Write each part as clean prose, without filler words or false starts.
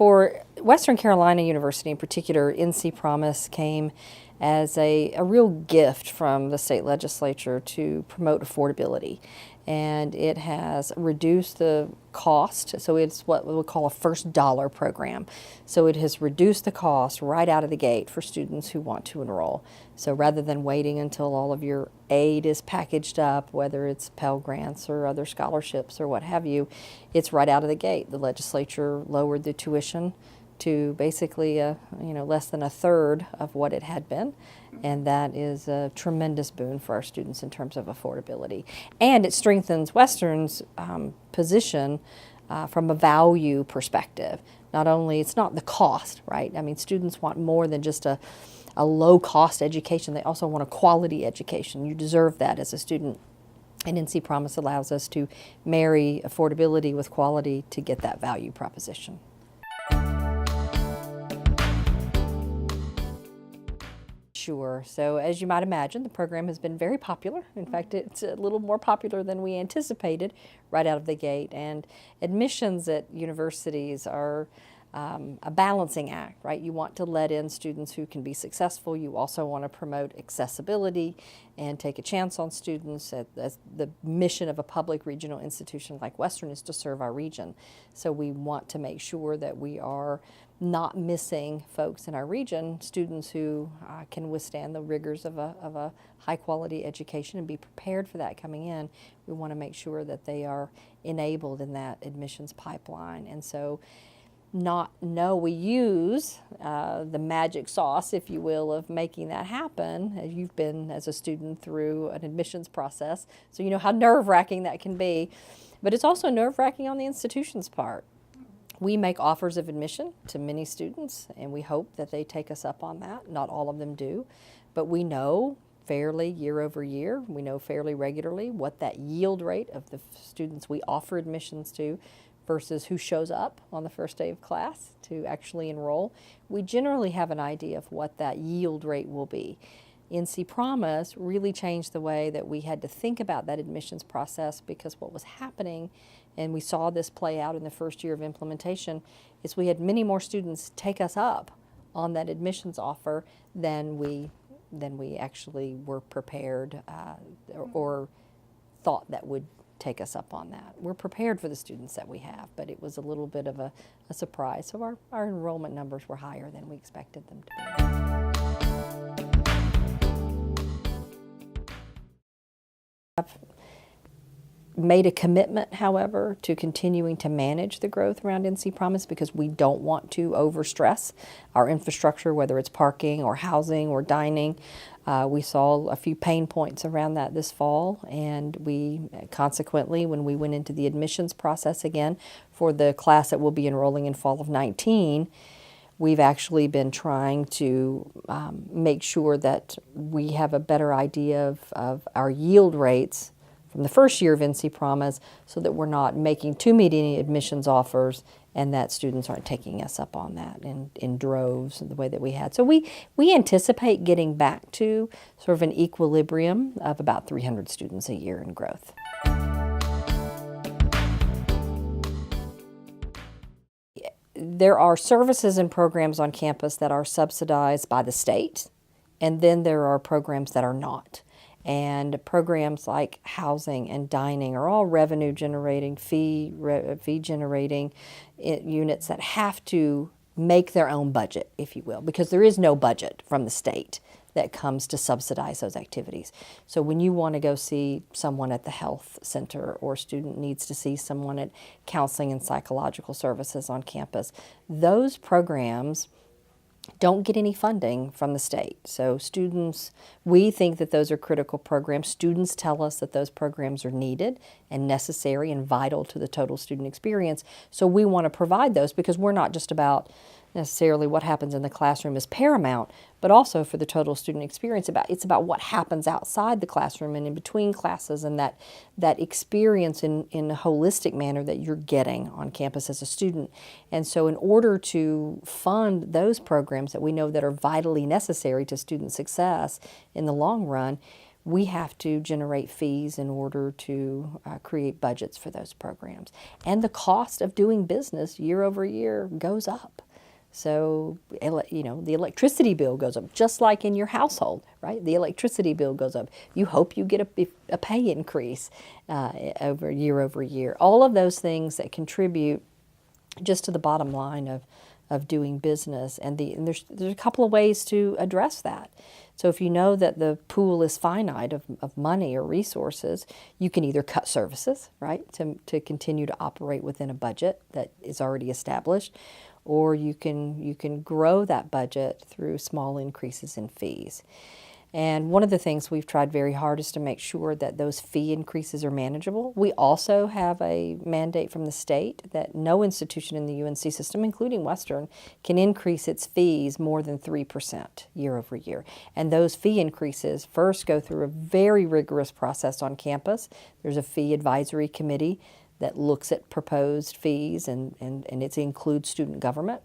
For Western Carolina University in particular, NC Promise came as a real gift from the state legislature to promote affordability. And it has reduced the cost, so it's what we would call a first dollar program. So it has reduced the cost right out of the gate for students who want to enroll. So rather than waiting until all of your aid is packaged up, whether it's Pell Grants or other scholarships or what have you, it's right out of the gate. The legislature lowered the tuition to basically less than a third of what it had been, and that is a tremendous boon for our students in terms of affordability. And it strengthens Western's position from a value perspective. Not only, it's not the cost, right? I mean, students want more than just a low-cost education. They also want a quality education. You deserve that as a student. And NC Promise allows us to marry affordability with quality to get that value proposition. Sure. So as you might imagine, the program has been very popular. In fact, it's a little more popular than we anticipated right out of the gate. And admissions at universities are a balancing act, right? You want to let in students who can be successful. You also want to promote accessibility and take a chance on students. As the mission of a public regional institution like Western is to serve our region. So we want to make sure that we are not missing folks in our region, students who can withstand the rigors of a high quality education and be prepared for that coming in. We want to make sure that they are enabled in that admissions pipeline. And so we use the magic sauce, if you will, of making that happen. You've been as a student through an admissions process, so you know how nerve-wracking that can be. But it's also nerve-wracking on the institution's part. We make offers of admission to many students, and we hope that they take us up on that. Not all of them do, but we know fairly year over year, we know fairly regularly what that yield rate of the students we offer admissions to versus who shows up on the first day of class to actually enroll. We generally have an idea of what that yield rate will be. NC Promise really changed the way that we had to think about that admissions process, because what was happening, and we saw this play out in the first year of implementation, is we had many more students take us up on that admissions offer than we actually were prepared or thought that would take us up on that. We're prepared for the students that we have, but it was a little bit of a surprise. So our enrollment numbers were higher than we expected them to be. I've made a commitment, however, to continuing to manage the growth around NC Promise, because we don't want to overstress our infrastructure, whether it's parking or housing or dining. We saw a few pain points around that this fall, and we consequently, when we went into the admissions process again for the class that will be enrolling in fall of 19, we've actually been trying to make sure that we have a better idea of our yield rates from the first year of NC Promise, so that we're not making too many admissions offers and that students aren't taking us up on that in droves the way that we had. So we anticipate getting back to sort of an equilibrium of about 300 students a year in growth. There are services and programs on campus that are subsidized by the state, and then there are programs that are not. And programs like housing and dining are all revenue generating, fee generating units that have to make their own budget, if you will, because there is no budget from the state that comes to subsidize those activities. So when you want to go see someone at the health center, or a student needs to see someone at counseling and psychological services on campus, those programs don't get any funding from the state. So students, we think that those are critical programs. Students tell us that those programs are needed and necessary and vital to the total student experience. So we want to provide those, because we're not just about necessarily what happens in the classroom is paramount, but also for the total student experience, it's about what happens outside the classroom and in between classes, and that experience in a holistic manner that you're getting on campus as a student. And so in order to fund those programs that we know that are vitally necessary to student success in the long run, we have to generate fees in order to create budgets for those programs. And the cost of doing business year over year goes up. So, you know, the electricity bill goes up, just like in your household, right? The electricity bill goes up. You hope you get a pay increase over year. All of those things that contribute just to the bottom line of doing business. And there's a couple of ways to address that. So if you know that the pool is finite of money or resources, you can either cut services, right, to continue to operate within a budget that is already established, or you can grow that budget through small increases in fees. And one of the things we've tried very hard is to make sure that those fee increases are manageable. We also have a mandate from the state that no institution in the UNC system, including Western, can increase its fees more than 3% year over year. And those fee increases first go through a very rigorous process on campus. There's a fee advisory committee that looks at proposed fees, and it includes student government.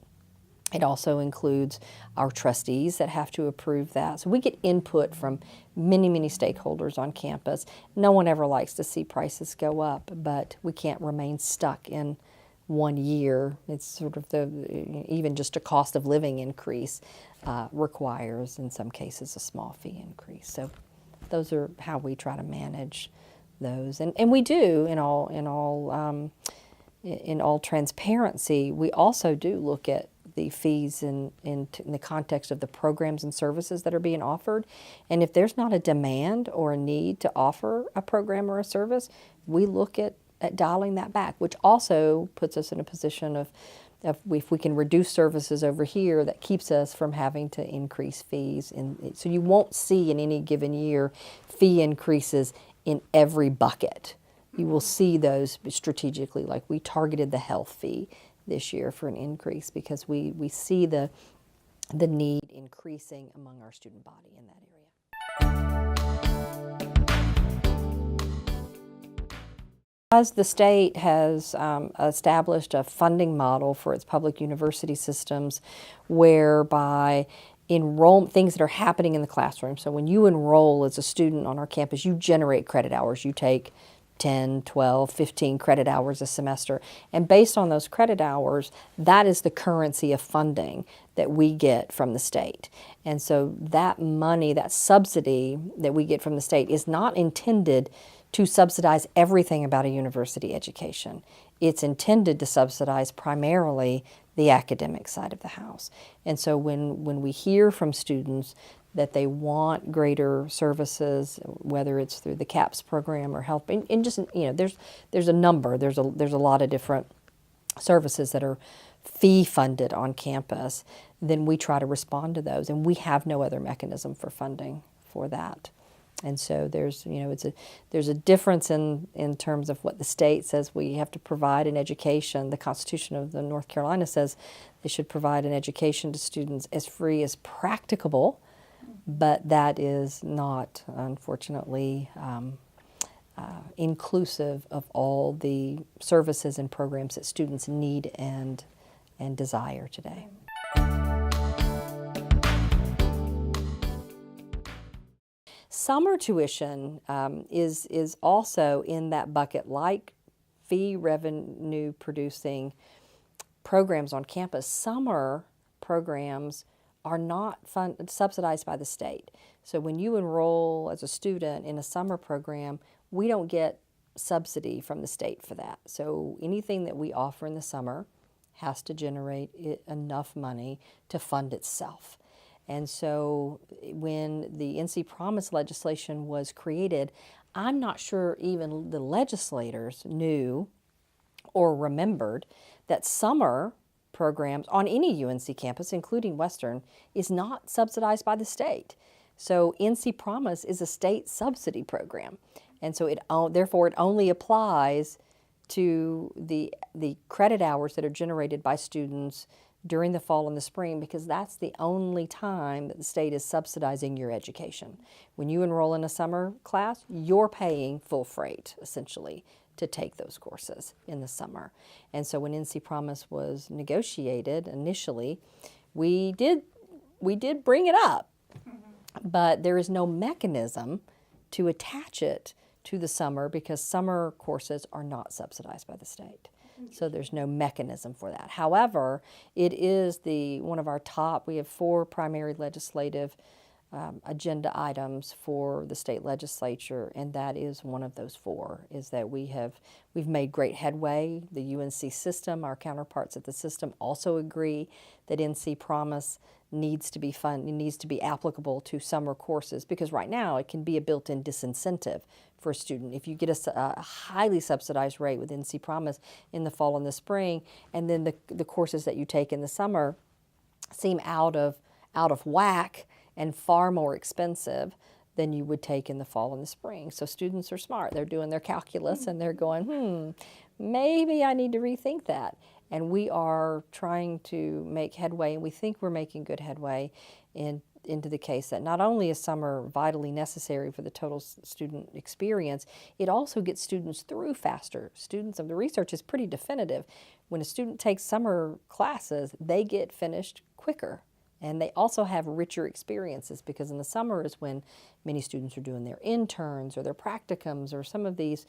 It also includes our trustees that have to approve that. So we get input from many, many stakeholders on campus. No one ever likes to see prices go up, but we can't remain stuck in one year. It's sort of even just a cost of living increase requires, in some cases, a small fee increase. So those are how we try to manage those. And we do, in all transparency, we also do look at the fees in the context of the programs and services that are being offered. And if there's not a demand or a need to offer a program or a service, we look at dialing that back, which also puts us in a position of if we can reduce services over here, that keeps us from having to increase fees. So you won't see in any given year fee increases in every bucket. You will see those strategically, like we targeted the health fee this year for an increase because we see the need increasing among our student body in that area. As the state has established a funding model for its public university systems whereby things that are happening in the classroom. So when you enroll as a student on our campus, you generate credit hours. You take 10, 12, 15 credit hours a semester. And based on those credit hours, that is the currency of funding that we get from the state. And so that money, that subsidy that we get from the state is not intended to subsidize everything about a university education. It's intended to subsidize primarily the academic side of the house. And so when we hear from students that they want greater services, whether it's through the CAPS program or health, and just, you know, there's a number, there's a lot of different services that are fee funded on campus, then we try to respond to those, and we have no other mechanism for funding for that. And so there's a difference in terms of what the state says we have to provide an education. The Constitution of the North Carolina says they should provide an education to students as free as practicable, but that is not, unfortunately, inclusive of all the services and programs that students need and desire today. Summer tuition is also in that bucket, like fee revenue producing programs on campus. Summer programs are not subsidized by the state. So when you enroll as a student in a summer program, we don't get subsidy from the state for that. So anything that we offer in the summer has to generate enough money to fund itself. And so when the NC Promise legislation was created, I'm not sure even the legislators knew or remembered that summer programs on any UNC campus, including Western, is not subsidized by the state. So NC Promise is a state subsidy program. And so therefore it only applies to the credit hours that are generated by students during the fall and the spring, because that's the only time that the state is subsidizing your education. When you enroll in a summer class, you're paying full freight, essentially, to take those courses in the summer. And so when NC Promise was negotiated initially, we did bring it up, but there is no mechanism to attach it to the summer because summer courses are not subsidized by the state. So there's no mechanism for that. However, it is one of our top, we have 4 primary legislative agenda items for the state legislature, and that is one of those 4, is that we've made great headway. The UNC system, our counterparts at the system also agree that NC Promise needs to be needs to be applicable to summer courses, because right now it can be a built-in disincentive for a student. If you get a highly subsidized rate with NC Promise in the fall and the spring, and then the courses that you take in the summer seem out of whack and far more expensive than you would take in the fall and the spring. So students are smart. They're doing their calculus and they're going, maybe I need to rethink that. And we are trying to make headway, and we think we're making good headway into the case that not only is summer vitally necessary for the total student experience, it also gets students through faster. The research is pretty definitive. When a student takes summer classes, they get finished quicker. And they also have richer experiences, because in the summer is when many students are doing their interns or their practicums or some of these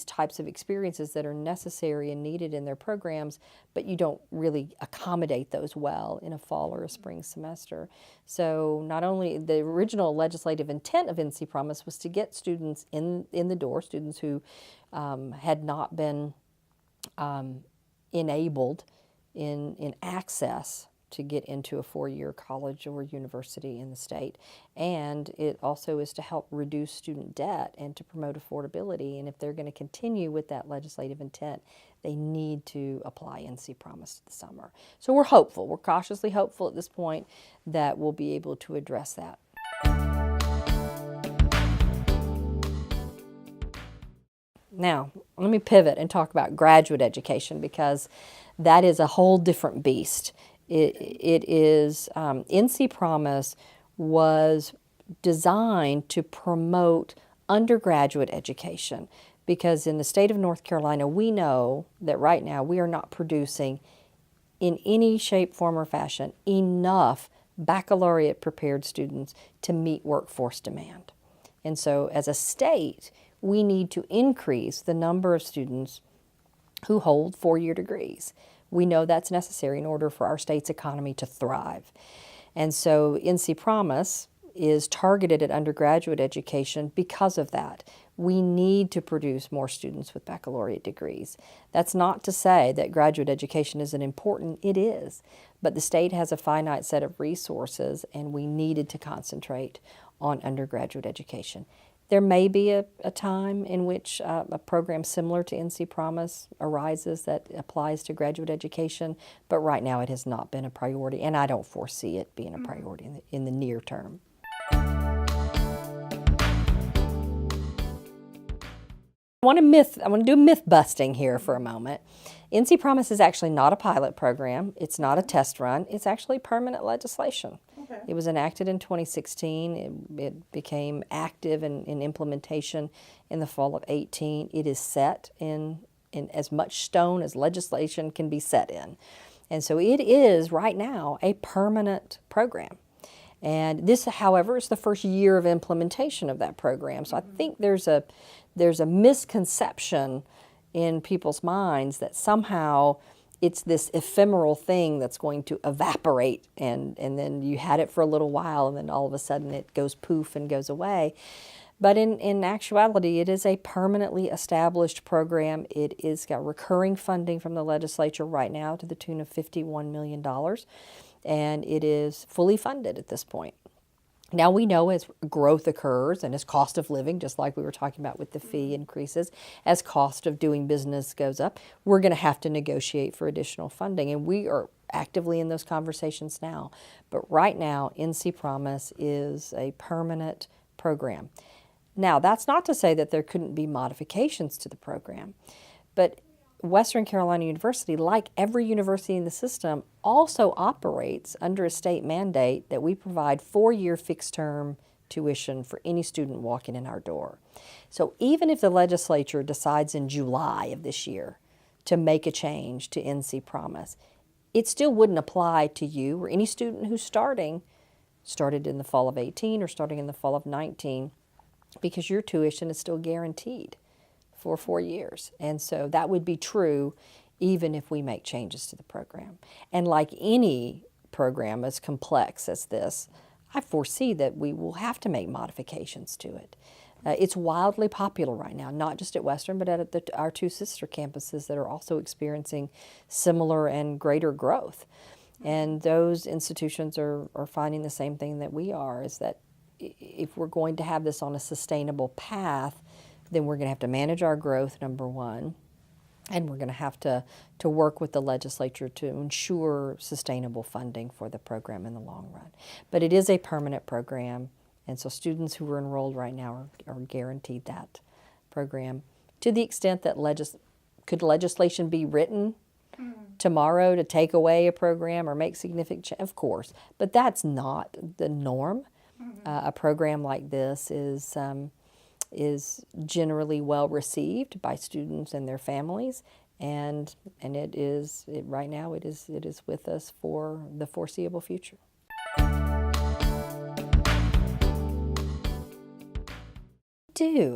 types of experiences that are necessary and needed in their programs, but you don't really accommodate those well in a fall or a spring semester. So not only the original legislative intent of NC Promise was to get students in the door, students who had not been enabled in access to get into a 4-year college or university in the state. And it also is to help reduce student debt and to promote affordability. And if they're going to continue with that legislative intent, they need to apply NC Promise to the summer. So we're hopeful, we're cautiously hopeful at this point that we'll be able to address that. Now, let me pivot and talk about graduate education, because that is a whole different beast. It is, NC Promise was designed to promote undergraduate education, because in the state of North Carolina, we know that right now we are not producing in any shape, form, or fashion enough baccalaureate prepared students to meet workforce demand. And so as a state, we need to increase the number of students who hold 4-year degrees. We know that's necessary in order for our state's economy to thrive. And so NC Promise is targeted at undergraduate education because of that. We need to produce more students with baccalaureate degrees. That's not to say that graduate education isn't important. It is. But the state has a finite set of resources, and we needed to concentrate on undergraduate education. There may be a time in which a program similar to NC Promise arises that applies to graduate education, but right now it has not been a priority, and I don't foresee it being a priority in the near term. I want to do myth busting here for a moment. NC Promise is actually not a pilot program. It's not a test run. It's actually permanent legislation. Okay. It was enacted in 2016. It became active in implementation in the fall of 18. It is set in as much stone as legislation can be set in. And so it is right now a permanent program. And this, however, is the first year of implementation of that program. So I think there's a misconception in people's minds that somehow it's this ephemeral thing that's going to evaporate, and then you had it for a little while and then all of a sudden it goes poof and goes away. But in actuality, it is a permanently established program. It is got recurring funding from the legislature right now to the tune of $51 million, and it is fully funded at this point. Now we know as growth occurs and as cost of living, just like we were talking about with the fee increases, as cost of doing business goes up, we're going to have to negotiate for additional funding. And we are actively in those conversations now. But right now, NC Promise is a permanent program. Now, that's not to say that there couldn't be modifications to the program, but Western Carolina University, like every university in the system, also operates under a state mandate that we provide 4-year fixed-term tuition for any student walking in our door. So even if the legislature decides in July of this year to make a change to NC Promise, it still wouldn't apply to you or any student who's started in the fall of 18 or starting in the fall of 19. because your tuition is still guaranteed for 4 years. And so that would be true even if we make changes to the program. And like any program as complex as this, I foresee that we will have to make modifications to it. It's wildly popular right now, not just at Western, but at our two sister campuses that are also experiencing similar and greater growth. And those institutions are finding the same thing that we are, is that if we're going to have this on a sustainable path, then we're going to have to manage our growth, number one, and we're going to have to work with the legislature to ensure sustainable funding for the program in the long run. But it is a permanent program, and so students who are enrolled right now are guaranteed that program. To the extent that could legislation be written tomorrow to take away a program or make significant change? Of course, but that's not the norm. A program like this is generally well received by students and their families, and right now it is with us for the foreseeable future.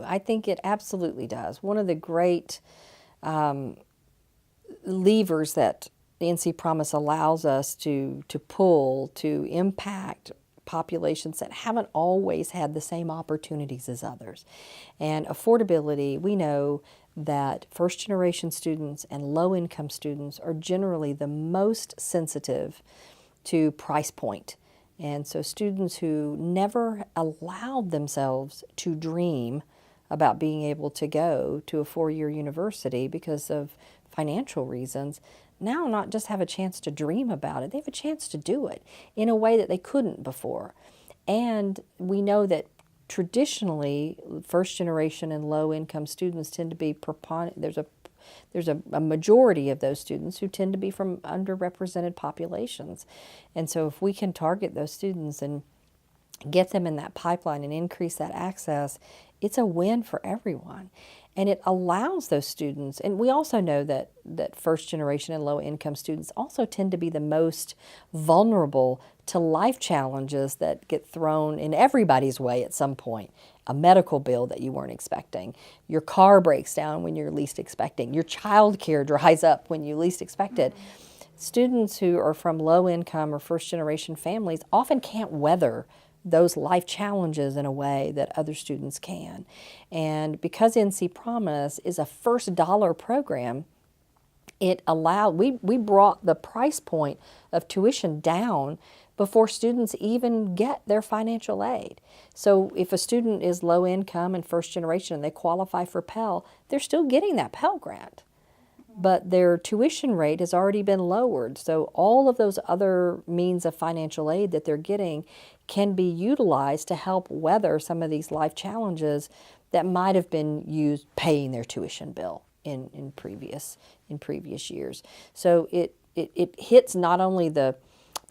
I think it absolutely does. One of the great levers that the NC Promise allows us to pull to impact populations that haven't always had the same opportunities as others. And affordability, we know that first-generation students and low-income students are generally the most sensitive to price point. And so students who never allowed themselves to dream about being able to go to a four-year university because of financial reasons now not just have a chance to dream about it, they have a chance to do it in a way that they couldn't before. And we know that traditionally, first-generation and low-income students tend to be there's a majority of those students who tend to be from underrepresented populations. And so if we can target those students and get them in that pipeline and increase that access, it's a win for everyone. And it allows those students, and we also know that first generation and low income students also tend to be the most vulnerable to life challenges that get thrown in everybody's way at some point. A medical bill that you weren't expecting, your car breaks down when you're least expecting, your child care dries up when you least expect it. Students who are from low income or first generation families often can't weather those life challenges in a way that other students can. And because NC Promise is a first dollar program, it allowed, we brought the price point of tuition down before students even get their financial aid. So if a student is low income and first generation and they qualify for Pell, they're still getting that Pell grant, but their tuition rate has already been lowered. So all of those other means of financial aid that they're getting can be utilized to help weather some of these life challenges that might have been used paying their tuition bill in previous years. So it hits not only the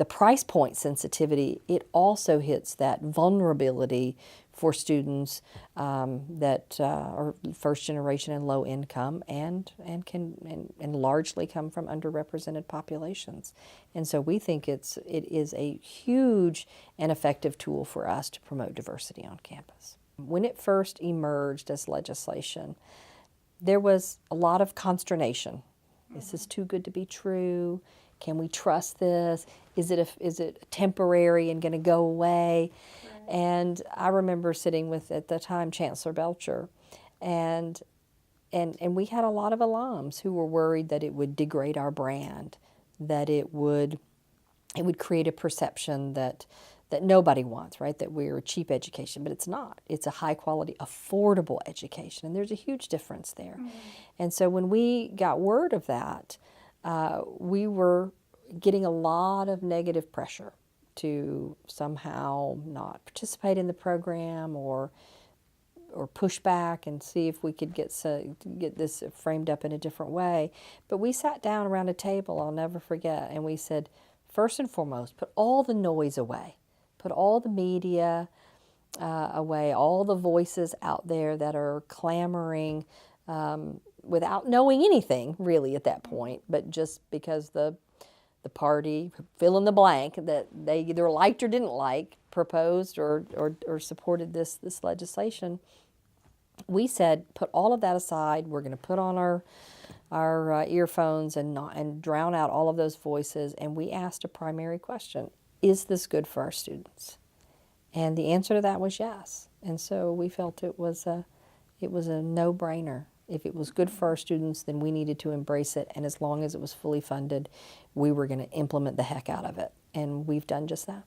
price point sensitivity, it also hits that vulnerability for students that are first generation and low income and largely come from underrepresented populations. And so we think it is a huge and effective tool for us to promote diversity on campus. When it first emerged as legislation, there was a lot of consternation. This is too good to be true. Can we trust this? Is it temporary and going to go away? Right. And I remember sitting with, at the time, Chancellor Belcher, and we had a lot of alums who were worried that it would degrade our brand, that it would create a perception that nobody wants, right? That we're a cheap education, but it's not. It's a high quality, affordable education, and there's a huge difference there. Mm-hmm. And so when we got word of that, we were getting a lot of negative pressure to somehow not participate in the program or push back and see if we could get this framed up in a different way. But we sat down around a table, I'll never forget, and we said, first and foremost, put all the noise away. Put all the media away, all the voices out there that are clamoring without knowing anything really at that point, but just because the the party, fill in the blank, that they either liked or didn't like, proposed or supported this legislation, we said, put all of that aside. We're going to put on our earphones and drown out all of those voices. And we asked a primary question: is this good for our students? And the answer to that was yes. And so we felt it was a no-brainer. If it was good for our students, then we needed to embrace it. And as long as it was fully funded, we were going to implement the heck out of it. And we've done just that.